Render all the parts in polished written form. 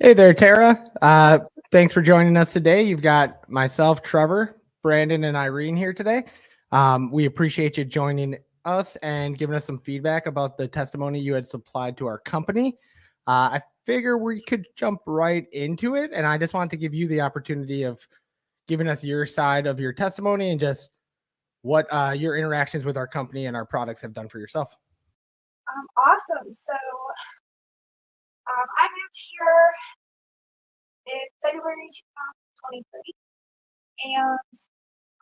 Hey there, Tara. Thanks for joining us today. You've got myself, Trevor, Brandon, and Irene here today. We appreciate you joining us and giving us some feedback about the testimony you had supplied to our company. I figure we could jump right into it, and I just wanted to give you the opportunity of giving us your side of your testimony and just what your interactions with our company and our products have done for yourself. Awesome. So I moved here in February 2023, and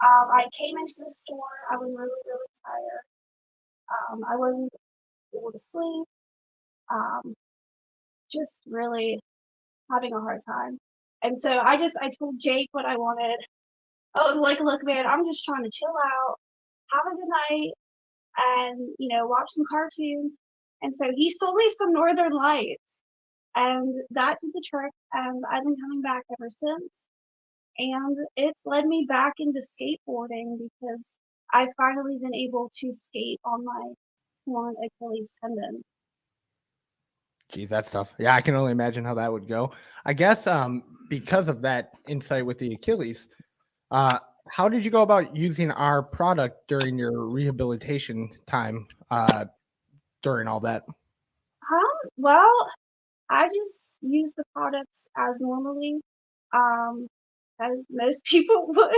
I came into the store. I was really, really tired. I wasn't able to sleep, just really having a hard time. And so I told Jake what I wanted. I was like, look, man, I'm just trying to chill out, have a good night, and, watch some cartoons. And so he sold me some Northern Lights. And that did the trick, and I've been coming back ever since. And it's led me back into skateboarding because I've finally been able to skate on my torn Achilles tendon. Geez, that's tough. Yeah, I can only imagine how that would go. I guess because of that insight with the Achilles, how did you go about using our product during your rehabilitation time during all that? Well, I just use the products as normally, as most people would.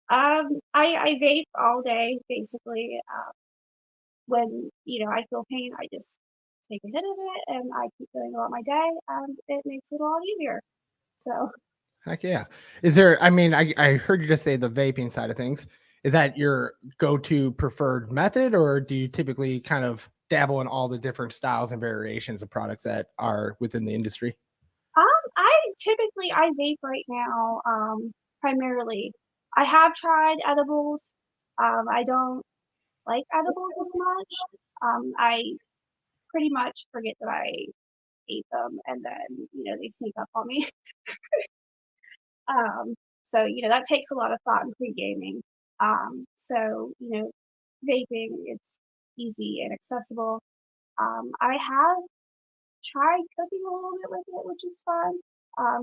I vape all day, basically. When, I feel pain, I just take a hit of it and I keep going about my day, and it makes it a lot easier. So, Heck yeah. Is there, I heard you just say the vaping side of things. Is that your go-to preferred method, or do you typically kind of dabble in all the different styles and variations of products that are within the industry? I vape right now, primarily. I have tried edibles. I don't like edibles as much. I pretty much forget that I ate them, and then, they sneak up on me. Um, so, that takes a lot of thought in pre-gaming. So, vaping, it's easy and accessible. I have tried cooking a little bit with it, which is fun.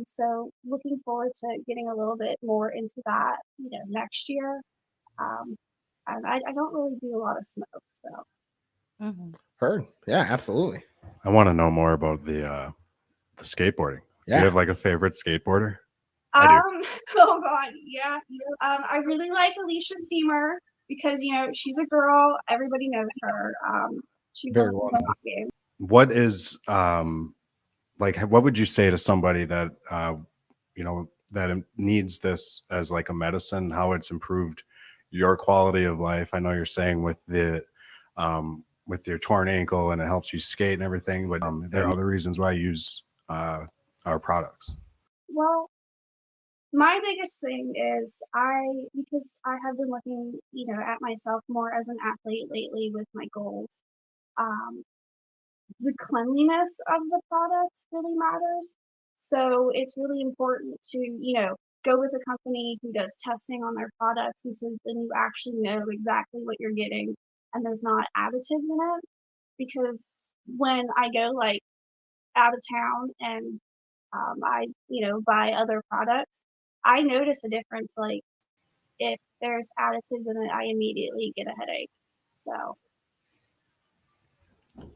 So looking forward to getting a little bit more into that, next year. Um, and I don't really do a lot of smoke, so. Heard. Yeah, absolutely. I want to know more about the skateboarding. Do you have like a favorite skateboarder? I do. Oh God, yeah. I really like Alicia Steamer because, she's a girl. Everybody knows her. She Very runs well the known. game. What is like? What would you say to somebody that that needs this as like a medicine? How it's improved your quality of life? I know you're saying with your torn ankle and it helps you skate and everything, but there are other reasons why you use our products. Well, my biggest thing is because I have been looking, at myself more as an athlete lately with my goals. Um, the cleanliness of the products really matters. So it's really important to, go with a company who does testing on their products, and so then you actually know exactly what you're getting and there's not additives in it. Because when I go like out of town and I, buy other products, I notice a difference. Like if there's additives in it, I immediately get a headache. So,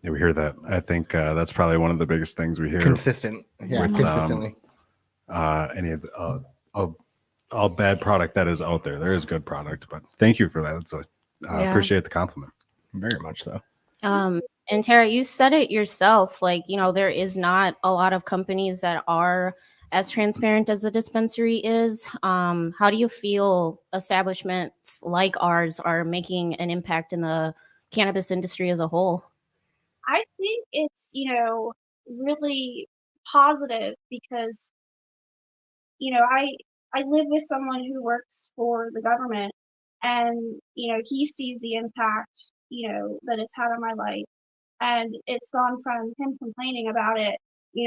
Yeah, we hear that. I think that's probably one of the biggest things we hear. Consistent. Yeah, with, consistently. Any of the all bad product that is out there. There is good product, but thank you for that. So I appreciate the compliment. Very much so. And Tara, you said it yourself, like, there is not a lot of companies that are as transparent as a dispensary is. How do you feel establishments like ours are making an impact in the cannabis industry as a whole? I think it's, really positive because, I live with someone who works for the government, and, he sees the impact, that it's had on my life. And it's gone from him complaining about it,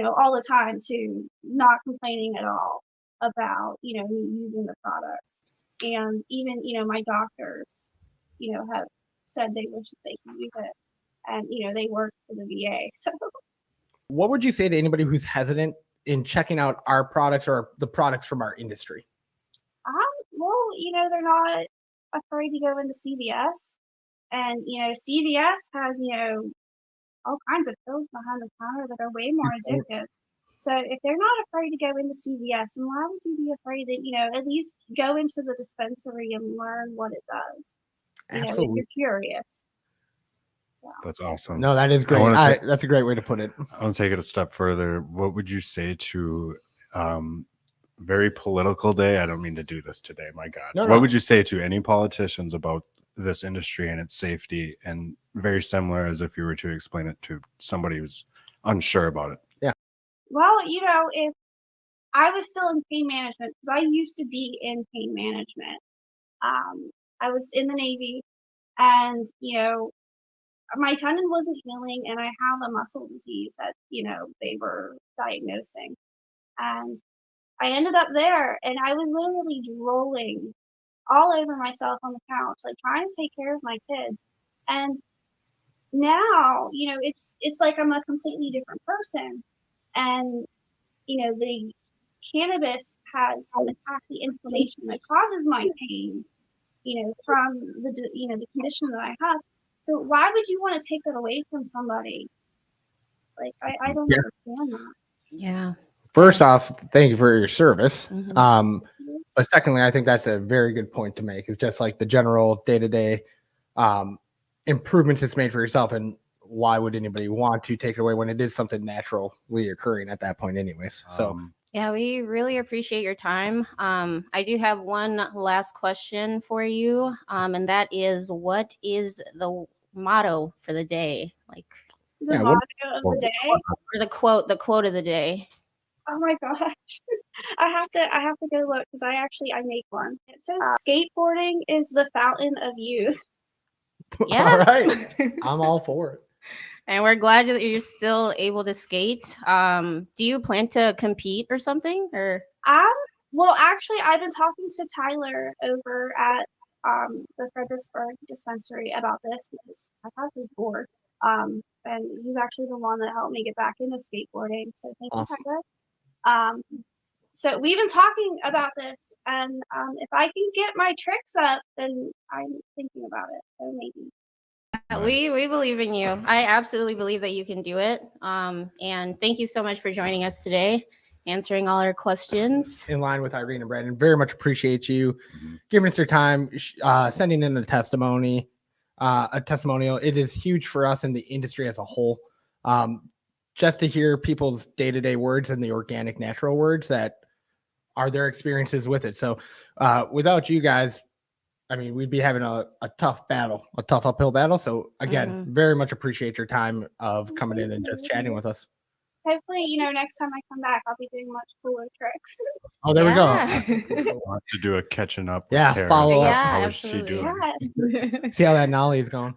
all the time to not complaining at all about, me using the products. And even, my doctors, have said they wish that they could use it. And, they work for the VA. So What would you say to anybody who's hesitant in checking out our products or the products from our industry? Well, they're not afraid to go into CVS, and CVS has all kinds of pills behind the counter that are way more addictive. So if they're not afraid to go into CVS, then why would you be afraid to at least go into the dispensary and learn what it does? Absolutely. If you're curious. So. That's awesome. No, that is great. That's a great way to put it. I want to take it a step further. What would you say to very political day? I don't mean to do this today, my God. No. What would you say to any politicians about this industry and its safety, and very similar as if you were to explain it to somebody who's unsure about it? Yeah. Well, if I was still in pain management, because I used to be in pain management. I was in the Navy, and my tendon wasn't healing, and I have a muscle disease that they were diagnosing, and I ended up there, and I was literally drooling all over myself on the couch, like trying to take care of my kid. And now, it's like I'm a completely different person. And, the cannabis has attacked the inflammation that causes my pain, from the condition that I have. So why would you want to take that away from somebody? Like, I don't understand that. Yeah. First off, thank you for your service. Mm-hmm. But secondly, I think that's a very good point to make. It's just like the general day-to-day improvements it's made for yourself, and why would anybody want to take it away when it is something naturally occurring at that point anyways? So yeah, we really appreciate your time. I do have one last question for you, and that is, what is the motto for the day? Like the motto of the day, or the quote of the day. Oh my gosh. I have to go look, because I make one. It says skateboarding is the fountain of youth. Yeah. All right. I'm all for it. And we're glad that you're still able to skate. Do you plan to compete or something? Or well, actually, I've been talking to Tyler over at the Fredericksburg dispensary about this, because I have his board. And he's actually the one that helped me get back into skateboarding. So thank you, Tyler. So we've been talking about this, and if I can get my tricks up, then I'm thinking about it. So maybe. Nice. We believe in you. I absolutely believe that you can do it. And thank you so much for joining us today, answering all our questions. In line with Irene and Brandon, very much appreciate you giving us your time, sending in a testimonial. It is huge for us in the industry as a whole. Just to hear people's day-to-day words and the organic, natural words that are their experiences with it. So without you guys, I mean, we'd be having a tough uphill battle. So again, very much appreciate your time of coming in and just chatting with us. Hopefully, next time I come back, I'll be doing much cooler tricks. Oh, there we go. I'll have to do a catching up. Yeah, follow up. How is she doing? Yes. See how that nollie is going.